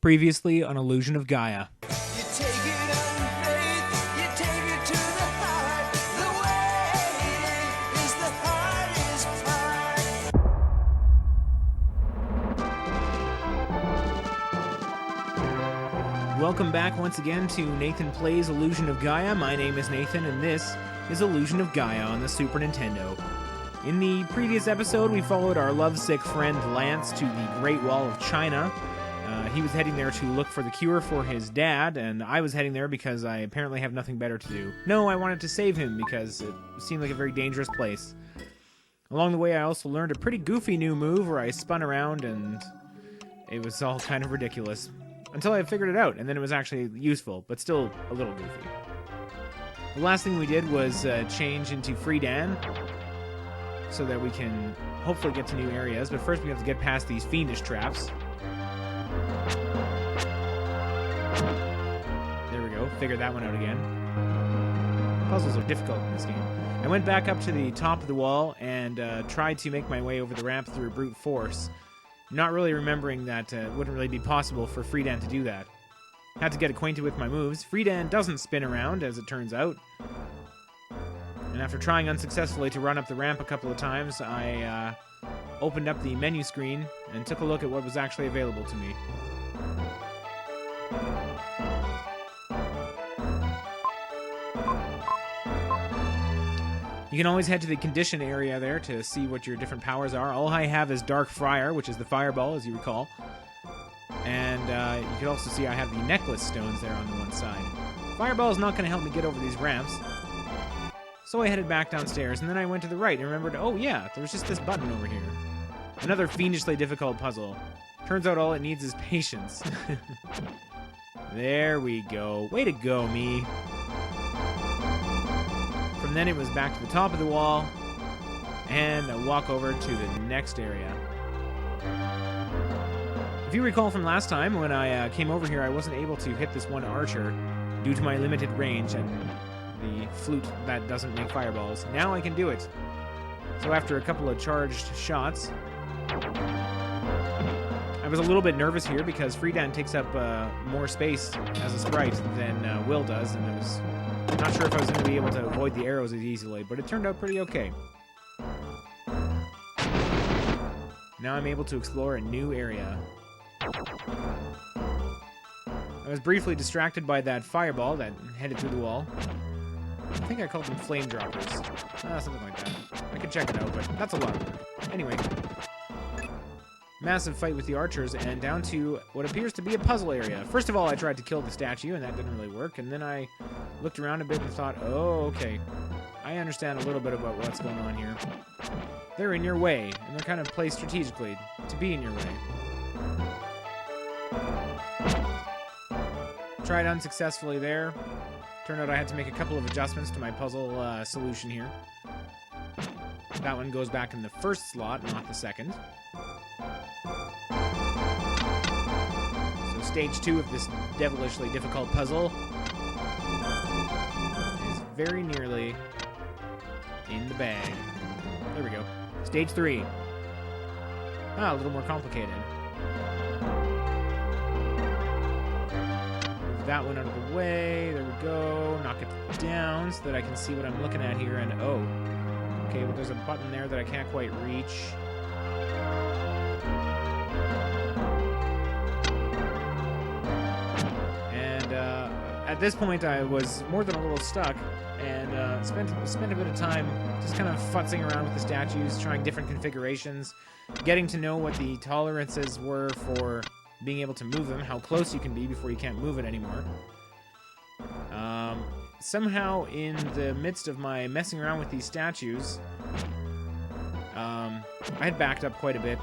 Previously on Illusion of Gaia. You take it on faith, you take it to the heart. The waiting is the hardest part. Welcome back once again to Nathan Plays Illusion of Gaia. My name is Nathan, and this is Illusion of Gaia on the Super Nintendo. In the previous episode, we followed our lovesick friend Lance to the Great Wall of China. He was heading there to look for the cure for his dad, and I was heading there because I apparently have nothing better to do. No, I wanted to save him because it seemed like a very dangerous place. Along the way, I also learned a pretty goofy new move where I spun around, and it was all kind of ridiculous. Until I figured it out, and then it was actually useful, but still a little goofy. The last thing we did was change into Frieza, so that we can hopefully get to new areas, but first we have to get past these fiendish traps. There we go, figured that one out again. Puzzles are difficult in this game. I went back up to the top of the wall and tried to make my way over the ramp through brute force, not really remembering that it wouldn't really be possible for Frieza to do that. Had to get acquainted with my moves. Frieza doesn't spin around, as it turns out. And after trying unsuccessfully to run up the ramp a couple of times, I opened up the menu screen and took a look at what was actually available to me. You can always head to the condition area there to see what your different powers are. All I have is Dark Friar, which is the fireball, as you recall. And you can also see I have the necklace stones there on the one side. Fireball is not going to help me get over these ramps. So I headed back downstairs, and then I went to the right and remembered, oh yeah, there was just this button over here. Another fiendishly difficult puzzle. Turns out all it needs is patience. There we go. Way to go, me. From then it was back to the top of the wall, and a walk over to the next area. If you recall from last time, when I came over here, I wasn't able to hit this one archer due to my limited range and the flute that doesn't make fireballs. Now I can do it. So after a couple of charged shots, I was a little bit nervous here because Frieza takes up more space as a sprite than Will does, and I was not sure if I was going to be able to avoid the arrows as easily, but it turned out pretty okay. Now I'm able to explore a new area. I was briefly distracted by that fireball that headed through the wall. I think I called them flame droppers. Something like that. I could check it out, but that's a lot of work. Anyway. Massive fight with the archers, and down to what appears to be a puzzle area. First of all, I tried to kill the statue, and that didn't really work, and then I looked around a bit and thought, oh, okay. I understand a little bit about what's going on here. They're in your way, and they're kind of placed strategically to be in your way. Tried unsuccessfully there. Turned out I had to make a couple of adjustments to my puzzle solution here. That one goes back in the first slot, not the second. So stage 2 of this devilishly difficult puzzle is very nearly in the bag. There we go. Stage 3. A little more complicated. Move that one out of the way. There we go. Knock it down so that I can see what I'm looking at here. And oh, okay, well, there's a button there that I can't quite reach. And at this point, I was more than a little stuck, and spent a bit of time just kind of futzing around with the statues, trying different configurations, getting to know what the tolerances were for being able to move them, how close you can be before you can't move it anymore. Somehow, in the midst of my messing around with these statues, I had backed up quite a bit,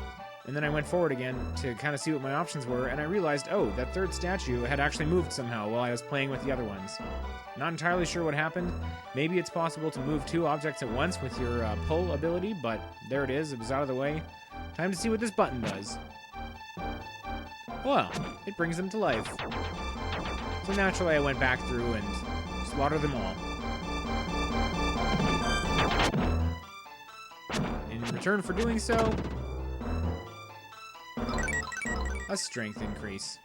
and then I went forward again to kind of see what my options were, and I realized, oh, that third statue had actually moved somehow while I was playing with the other ones. Not entirely sure what happened. Maybe it's possible to move 2 objects at once with your pull ability, but there it is. It was out of the way. Time to see what this button does. Well, it brings them to life. So naturally I went back through and slaughtered them all. In return for doing so, a strength increase.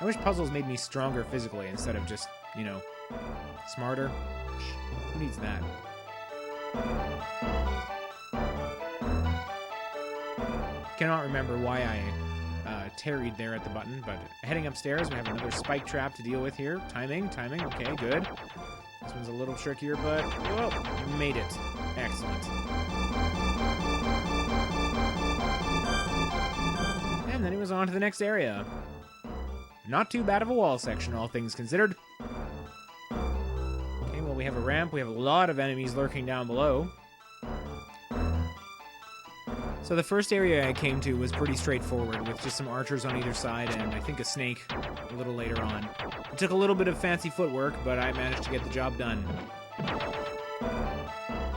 I wish puzzles made me stronger physically instead of just, you know, smarter. Who needs that? Cannot remember why I tarried there at the button, but heading upstairs, we have another spike trap to deal with here. Timing, okay, good. This one's a little trickier, but, well, you made it. Excellent. And then he was on to the next area. Not too bad of a wall section, all things considered. Okay, well, we have a ramp. We have a lot of enemies lurking down below. So the first area I came to was pretty straightforward, with just some archers on either side and I think a snake a little later on. It took a little bit of fancy footwork, but I managed to get the job done.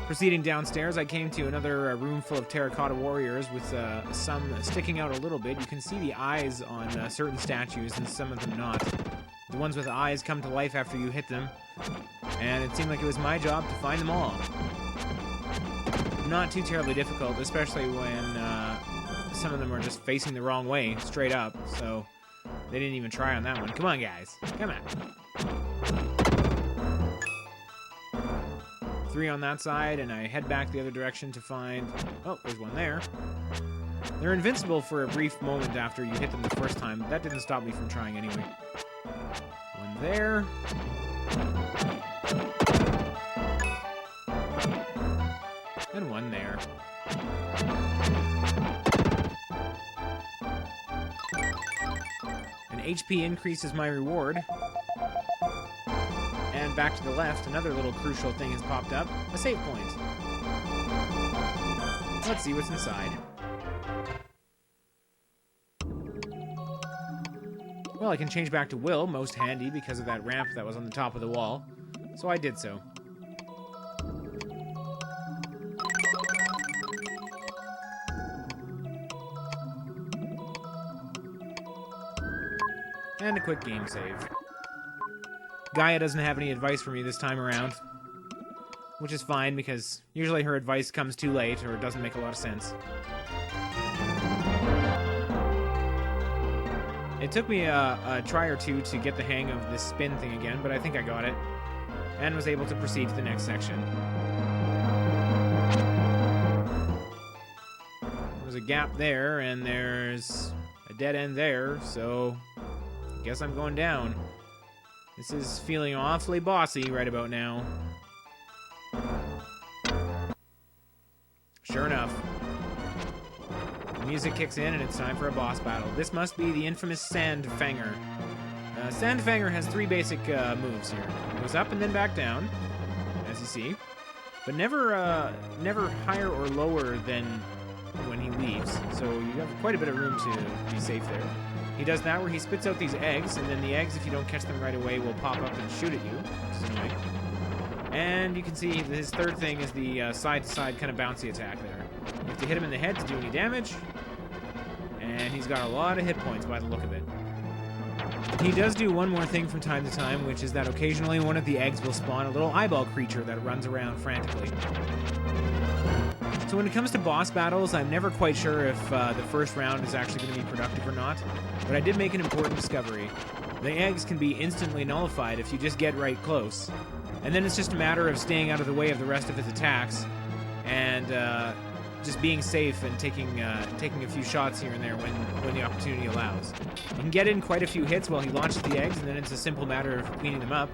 Proceeding downstairs, I came to another room full of terracotta warriors with some sticking out a little bit. You can see the eyes on certain statues and some of them not. The ones with eyes come to life after you hit them, and it seemed like it was my job to find them all. Not too terribly difficult, especially when some of them are just facing the wrong way, straight up, so they didn't even try on that one. Come on, guys. Come on. 3 on that side, and I head back the other direction to find... Oh, there's one there. They're invincible for a brief moment after you hit them the first time, but that didn't stop me from trying anyway. One there. And one there. An HP increase is my reward. And back to the left, another little crucial thing has popped up. A save point. Let's see what's inside. Well, I can change back to Will, most handy because of that ramp that was on the top of the wall. So I did so. And a quick game save. Gaia doesn't have any advice for me this time around, which is fine because usually her advice comes too late or it doesn't make a lot of sense. It took me a try or two to get the hang of this spin thing again, but I think I got it, and was able to proceed to the next section. There's a gap there, and there's a dead end there, so I guess I'm going down. This is feeling awfully bossy right about now. Sure enough. The music kicks in and it's time for a boss battle. This must be the infamous Sandfanger. Sandfanger has 3 basic moves here. It goes up and then back down, as you see. But never higher or lower than when he leaves. So you have quite a bit of room to be safe there. He does that where he spits out these eggs, and then the eggs, if you don't catch them right away, will pop up and shoot at you, which is annoying. And you can see his third thing is the side-to-side kind of bouncy attack there. You have to hit him in the head to do any damage, and he's got a lot of hit points by the look of it. He does do one more thing from time to time, which is that occasionally one of the eggs will spawn a little eyeball creature that runs around frantically. So when it comes to boss battles, I'm never quite sure if the first round is actually going to be productive or not, but I did make an important discovery. The eggs can be instantly nullified if you just get right close, and then it's just a matter of staying out of the way of the rest of his attacks, and just being safe and taking a few shots here and there when the opportunity allows. You can get in quite a few hits while he launches the eggs, and then it's a simple matter of cleaning them up,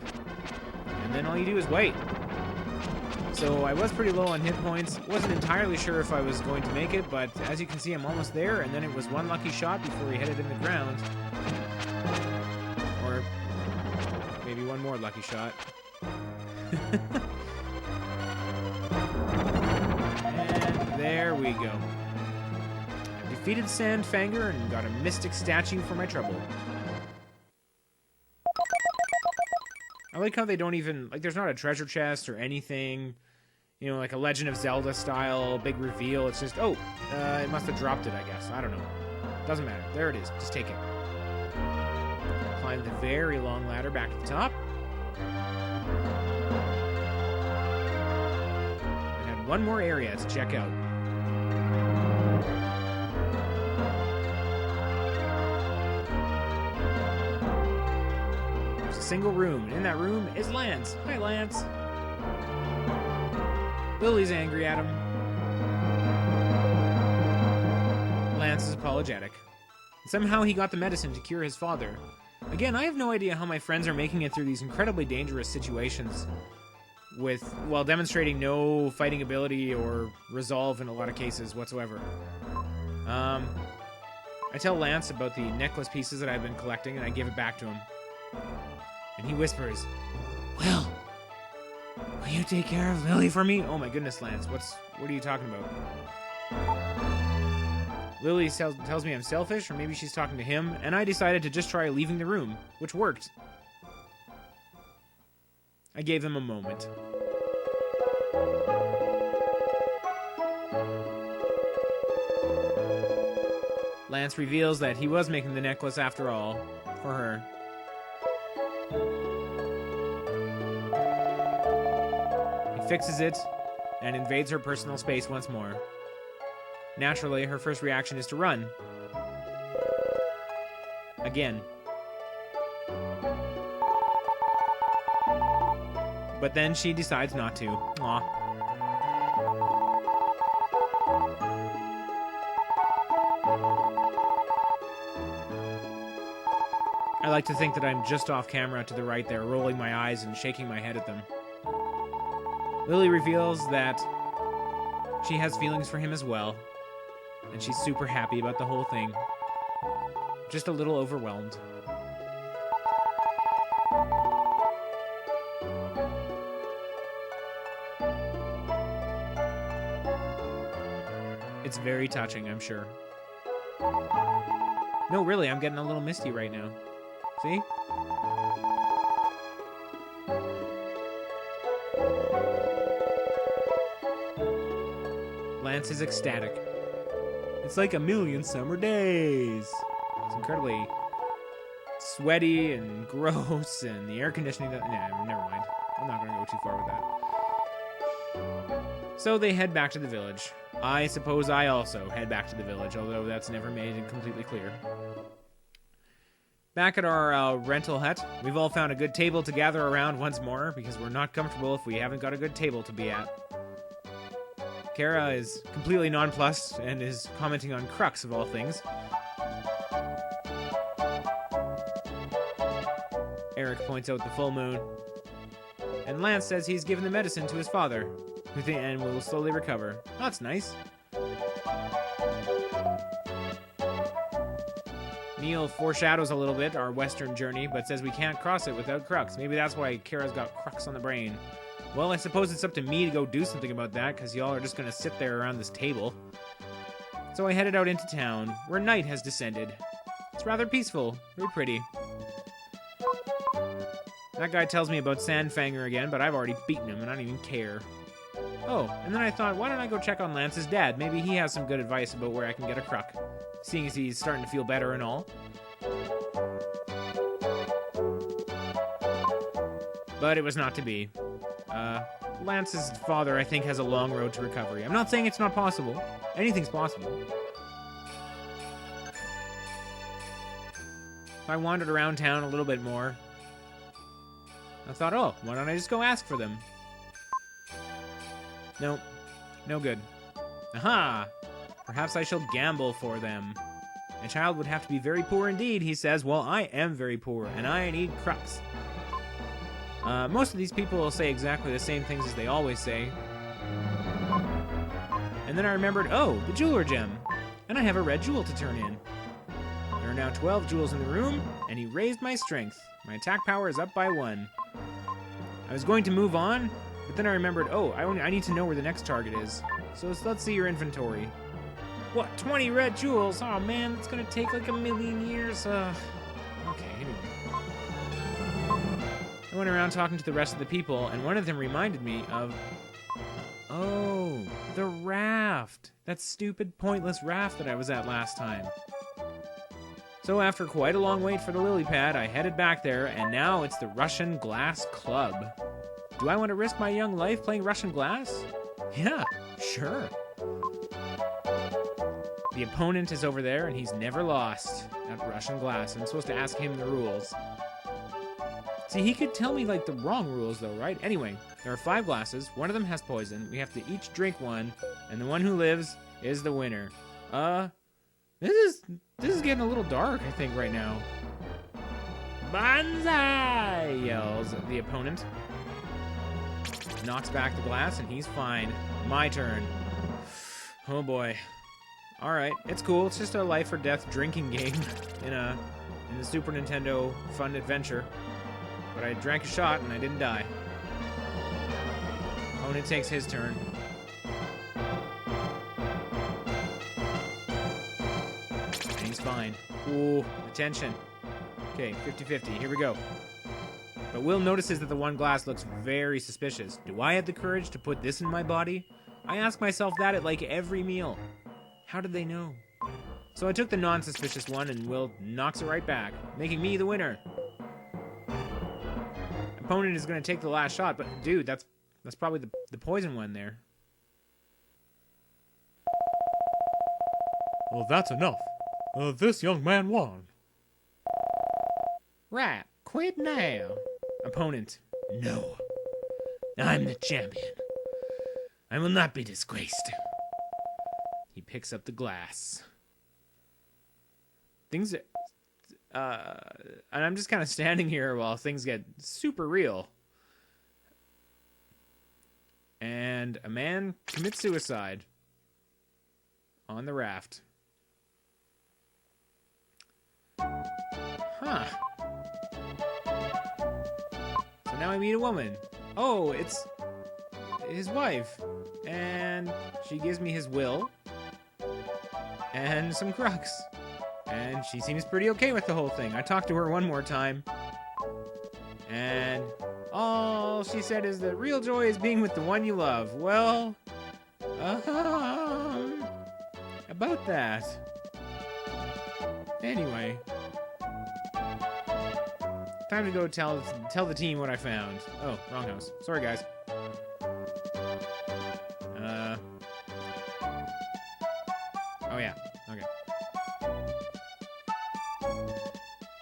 and then all you do is wait. So I was pretty low on hit points. Wasn't entirely sure if I was going to make it, but as you can see, I'm almost there, and then it was one lucky shot before he headed in the ground. Or maybe one more lucky shot. And there we go. I defeated Sandfanger and got a mystic statue for my trouble. I like how they don't even, like, there's not a treasure chest or anything, you know, like a Legend of Zelda style big reveal. It's just, oh, it must have dropped it, I guess. I don't know. Doesn't matter. There it is. Just take it. Climb the very long ladder back to the top. And had one more area to check out. single room, and in that room is Lance. Hi, Lance. Lily's angry at him. Lance is apologetic. Somehow he got the medicine to cure his father. Again, I have no idea how my friends are making it through these incredibly dangerous situations while demonstrating no fighting ability or resolve in a lot of cases whatsoever. I tell Lance about the necklace pieces that I've been collecting, and I give it back to him. And he whispers, "Will you take care of Lily for me?" Oh my goodness, Lance, what are you talking about? Lily tells me I'm selfish, or maybe she's talking to him, and I decided to just try leaving the room, which worked. I gave him a moment. Lance reveals that he was making the necklace after all, for her. He fixes it and invades her personal space once more. Naturally, her first reaction is to run. Again. But then she decides not to. Aw. I like to think that I'm just off camera to the right there, rolling my eyes and shaking my head at them. Lily reveals that she has feelings for him as well, and she's super happy about the whole thing. Just a little overwhelmed. It's very touching, I'm sure. No, really, I'm getting a little misty right now. See? Lance is ecstatic. It's like a million summer days. It's incredibly sweaty and gross, and the air conditioning... Nah, never mind. I'm not going to go too far with that. So they head back to the village. I suppose I also head back to the village, although that's never made it completely clear. Back at our rental hut, we've all found a good table to gather around once more, because we're not comfortable if we haven't got a good table to be at. Kara is completely nonplussed and is commenting on Crux of all things. Eric points out the full moon. And Lance says he's given the medicine to his father, and will slowly recover. That's nice. Neil foreshadows a little bit our western journey, but says we can't cross it without Crux. Maybe that's why Kara's got Crux on the brain. Well, I suppose it's up to me to go do something about that, because y'all are just going to sit there around this table. So I headed out into town, where night has descended. It's rather peaceful, very pretty. That guy tells me about Sandfanger again, but I've already beaten him, and I don't even care. Oh, and then I thought, why don't I go check on Lance's dad? Maybe he has some good advice about where I can get a Crux, seeing as he's starting to feel better and all. But it was not to be. Lance's father, I think, has a long road to recovery. I'm not saying it's not possible. Anything's possible. I wandered around town a little bit more. I thought, oh, why don't I just go ask for them? Nope. No good. Aha! Perhaps I shall gamble for them. A child would have to be very poor indeed, he says. Well, I am very poor, and I need Crux. Most of these people will say exactly the same things as they always say. And then I remembered, oh, the jeweler gem. And I have a red jewel to turn in. There are now 12 jewels in the room, and he raised my strength. My attack power is up by 1. I was going to move on, but then I remembered, oh, I need to know where the next target is. So let's see your inventory. What, 20 red jewels? Oh man, that's gonna take like a million years. Okay, anyway. I went around talking to the rest of the people, and one of them reminded me of... Oh, the raft. That stupid, pointless raft that I was at last time. So after quite a long wait for the lily pad, I headed back there, and now it's the Russian Glass Club. Do I want to risk my young life playing Russian glass? Yeah, sure. The opponent is over there, and he's never lost at Russian glass. I'm supposed to ask him the rules. See, he could tell me, like, the wrong rules, though, right? Anyway, there are 5 glasses. One of them has poison. We have to each drink one, and the one who lives is the winner. This is getting a little dark, I think, right now. Banzai! Yells the opponent. Knocks back the glass, and he's fine. My turn. Oh, boy. All right, it's cool. It's just a life or death drinking game in the Super Nintendo fun adventure. But I drank a shot and I didn't die. Opponent takes his turn. And he's fine. Ooh, attention. Okay, 50-50. Here we go. But Will notices that the one glass looks very suspicious. Do I have the courage to put this in my body? I ask myself that at like every meal. How did they know? So I took the non-suspicious one and Will knocks it right back, making me the winner. Opponent is going to take the last shot, but dude, that's probably the poison one there. Well, that's enough. This young man won. Right, quit now. Opponent, no. I'm the champion. I will not be disgraced. He picks up the glass. Things, and I'm just kind of standing here while things get super real. And a man commits suicide on the raft. Huh. So now I meet a woman. Oh, it's his wife. And she gives me his will. And some crux. And she seems pretty okay with the whole thing. I talked to her one more time. And all she said is that real joy is being with the one you love. Well, about that. Anyway. Time to go tell the team what I found. Oh, wrong house. Sorry, guys. Oh, yeah. Okay.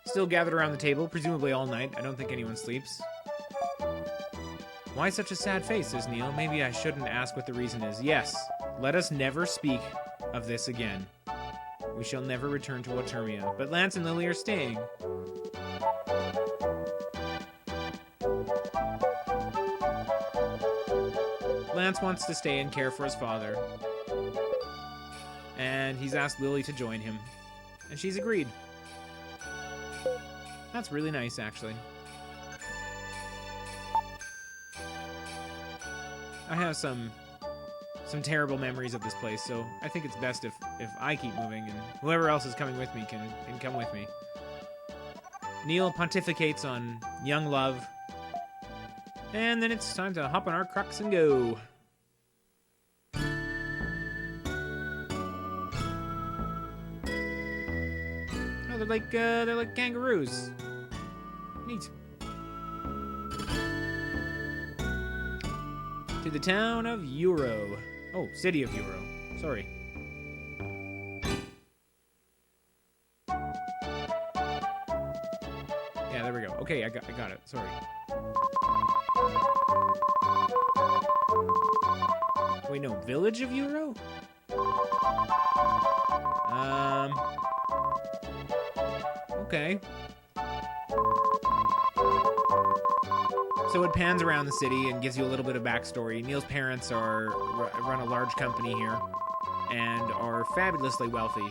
Still gathered around the table, presumably all night. I don't think anyone sleeps. Why such a sad face, says Neil. Maybe I shouldn't ask what the reason is. Yes, let us never speak of this again. We shall never return to Watermia. But Lance and Lily are staying. Lance wants to stay and care for his father. And he's asked Lily to join him. And she's agreed. That's really nice, actually. I have some terrible memories of this place, so I think it's best if I keep moving and whoever else is coming with me can come with me. Neil pontificates on young love. And then it's time to hop on our crux and go. Oh, they're like kangaroos. Neat. To the town of Euro. Oh, city of Euro. Sorry. Yeah, there we go. Okay, I got it. Sorry. Wait, no, village of Euro? Okay. So it pans around the city and gives you a little bit of backstory. Neil's parents run a large company here and are fabulously wealthy.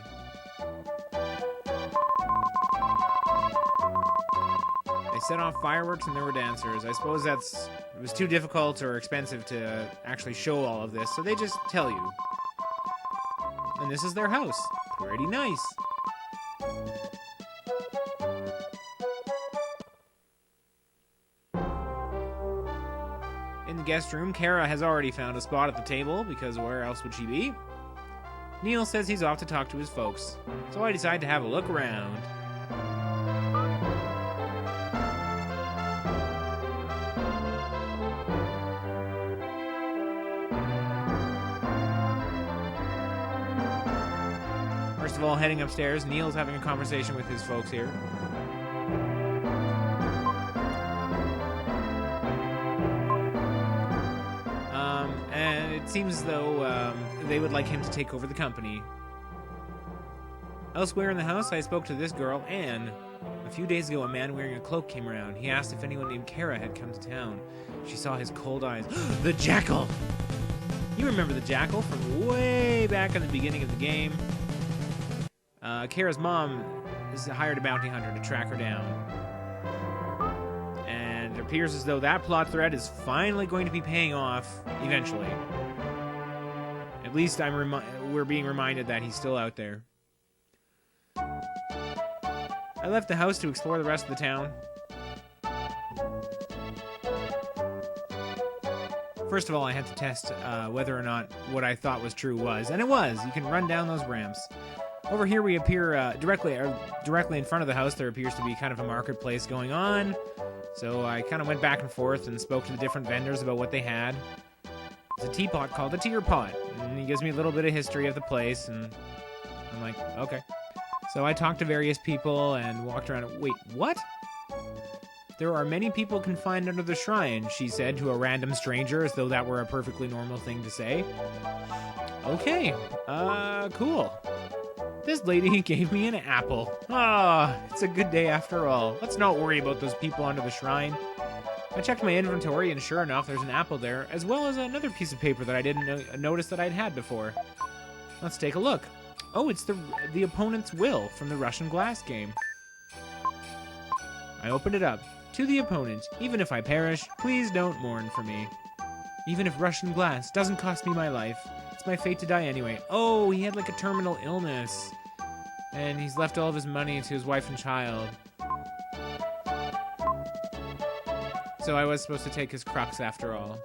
They set off fireworks and there were dancers. I suppose it was too difficult or expensive to actually show all of this, so they just tell you. And this is their house. Pretty nice. In the guest room, Kara has already found a spot at the table, because where else would she be? Neil says he's off to talk to his folks, so I decide to have a look around. First of all, heading upstairs, Neil's having a conversation with his folks here. it seems though they would like him to take over the company. Elsewhere in the house, I spoke to this girl, Anne. A few days ago, a man wearing a cloak came around. He asked if anyone named Kara had come to town. She saw his cold eyes. The Jackal! You remember the Jackal from way back in the beginning of the game. Kara's mom has hired a bounty hunter to track her down. And it appears as though that plot thread is finally going to be paying off eventually. At least we're being reminded that he's still out there. I left the house to explore the rest of the town. First of all, I had to test whether or not what I thought was true was, and it was. You can run down those ramps. Over here we appear directly in front of the house. There appears to be kind of a marketplace going on. So I kind of went back and forth and spoke to the different vendors about what they had. It's a teapot called a tear pot, and he gives me a little bit of history of the place, and I'm like, okay. So I talked to various people and walked around. Wait, what? There are many people confined under the shrine, she said to a random stranger, as though that were a perfectly normal thing to say. Okay, cool. This lady gave me an apple. Ah, it's a good day after all. Let's not worry about those people under the shrine. I checked my inventory, and sure enough, there's an apple there, as well as another piece of paper that I didn't notice that I'd had before. Let's take a look. Oh, it's the opponent's will from the Russian glass game. I opened it up. To the opponent, even if I perish, please don't mourn for me. Even if Russian glass doesn't cost me my life, it's my fate to die anyway. Oh, he had like a terminal illness. And he's left all of his money to his wife and child. So I was supposed to take his crux after all.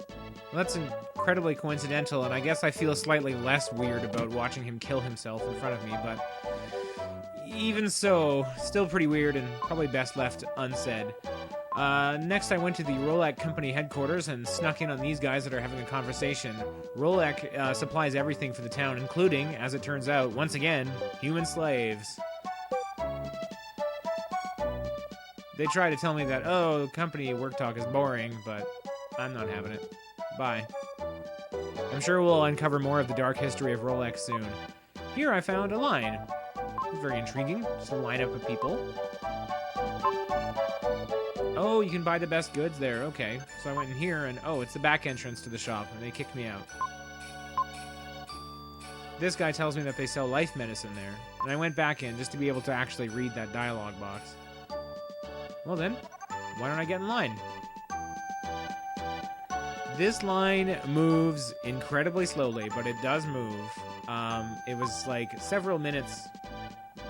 Well, that's incredibly coincidental, and I guess I feel slightly less weird about watching him kill himself in front of me, but even so, still pretty weird and probably best left unsaid. Next I went to the Rolek company headquarters and snuck in on these guys that are having a conversation. Rolek supplies everything for the town, including, as it turns out, once again, human slaves. They try to tell me that, oh, company work talk is boring, but I'm not having it. Bye. I'm sure we'll uncover more of the dark history of Rolex soon. Here I found a line. Very intriguing. Just a lineup of people. Oh, you can buy the best goods there. Okay. So I went in here and, oh, it's the back entrance to the shop, and they kicked me out. This guy tells me that they sell life medicine there, and I went back in just to be able to actually read that dialogue box. Well then, why don't I get in line? This line moves incredibly slowly, but it does move. It was like several minutes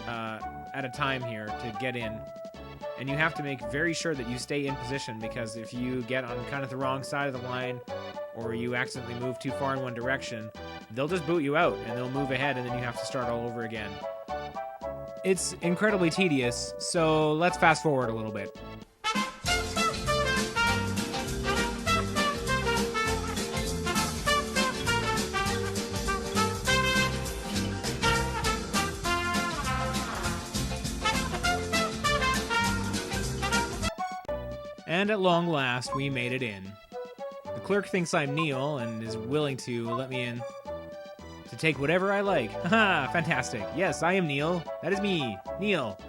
at a time here to get in. And you have to make very sure that you stay in position, because if you get on kind of the wrong side of the line, or you accidentally move too far in one direction, they'll just boot you out, and they'll move ahead, and then you have to start all over again. It's incredibly tedious, so let's fast forward a little bit. And at long last, we made it in. The clerk thinks I'm Neil and is willing to let me in to take whatever I like. Haha, fantastic. Yes, I am Neil. That is me, Neil.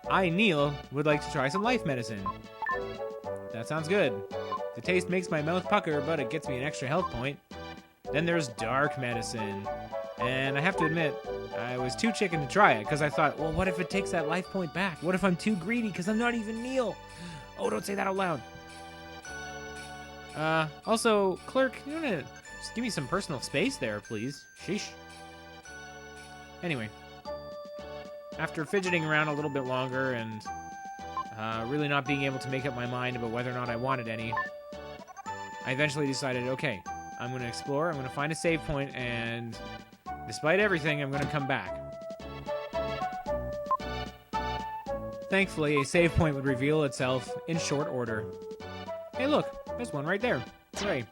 I, Neil, would like to try some life medicine. That sounds good. The taste makes my mouth pucker, but it gets me an extra health point. Then there's dark medicine. And I have to admit, I was too chicken to try it, because I thought, well, what if it takes that life point back? What if I'm too greedy, because I'm not even Neil? Oh, don't say that out loud. Also, clerk, you wanna just give me some personal space there, please? Sheesh. Anyway, after fidgeting around a little bit longer and really not being able to make up my mind about whether or not I wanted any, I eventually decided, okay, I'm gonna explore, I'm gonna find a save point, and despite everything, I'm gonna come back. Thankfully, a save point would reveal itself in short order. Hey look, there's one right there. Hooray.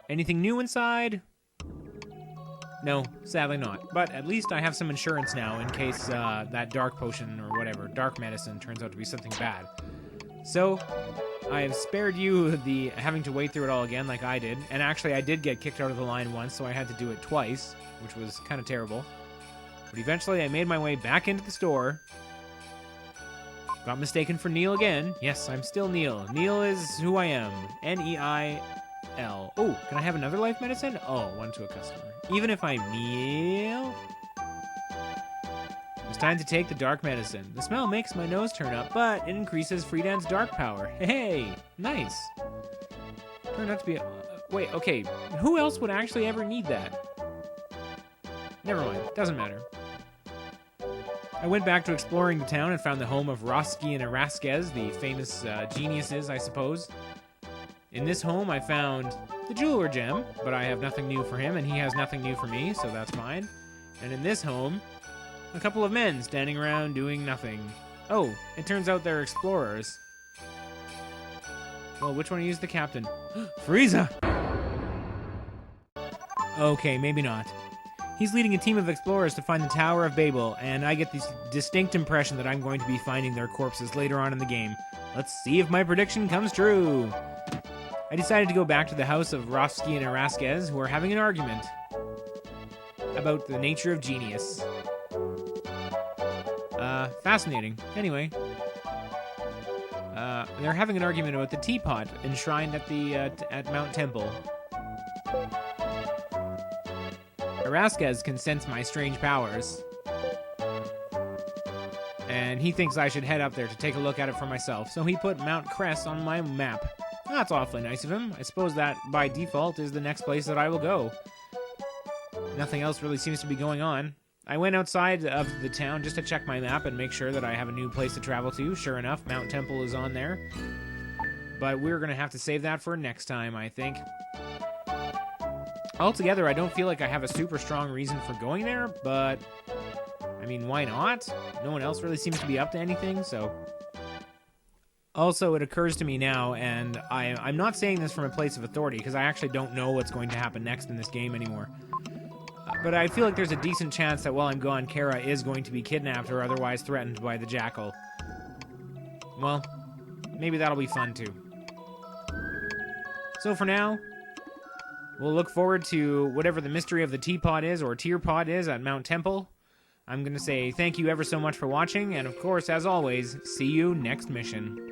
Anything new inside? No, sadly not. But at least I have some insurance now in case that dark potion or whatever, dark medicine, turns out to be something bad. So, I have spared you the having to wait through it all again like I did. And actually, I did get kicked out of the line once, so I had to do it twice, which was kind of terrible. But eventually, I made my way back into the store. Got mistaken for Neil again. Yes, I'm still Neil. Neil is who I am. Neil. Oh, can I have another life medicine? Oh, one to a customer. Even if I'm Neil? It's time to take the dark medicine. The smell makes my nose turn up, but it increases Friedan's dark power. Hey, nice. Turned out to be... wait, okay. Who else would actually ever need that? Never mind. Doesn't matter. I went back to exploring the town and found the home of Roski and Erasquez, the famous geniuses, I suppose. In this home, I found the jeweler gem, but I have nothing new for him, and he has nothing new for me, so that's fine. And in this home, a couple of men standing around doing nothing. Oh, it turns out they're explorers. Well, which one is the captain? Frieza! Okay, maybe not. He's leading a team of explorers to find the Tower of Babel, and I get this distinct impression that I'm going to be finding their corpses later on in the game. Let's see if my prediction comes true. I decided to go back to the house of Rofsky and Erasquez, who are having an argument about the nature of genius. Fascinating. Anyway, they're having an argument about the teapot enshrined at the at Mount Temple. Erasquez can sense my strange powers, and he thinks I should head up there to take a look at it for myself, so he put Mount Cress on my map. That's awfully nice of him. I suppose that, by default, is the next place that I will go. Nothing else really seems to be going on. I went outside of the town just to check my map and make sure that I have a new place to travel to. Sure enough, Mount Temple is on there. But we're going to have to save that for next time, I think. Altogether, I don't feel like I have a super strong reason for going there, but... I mean, why not? No one else really seems to be up to anything, so... Also, it occurs to me now, and I'm not saying this from a place of authority, because I actually don't know what's going to happen next in this game anymore. But I feel like there's a decent chance that while I'm gone, Kara is going to be kidnapped or otherwise threatened by the Jackal. Well, maybe that'll be fun too. So for now, we'll look forward to whatever the mystery of the teapot is, or tear pot is, at Mount Temple. I'm going to say thank you ever so much for watching, and of course, as always, see you next mission.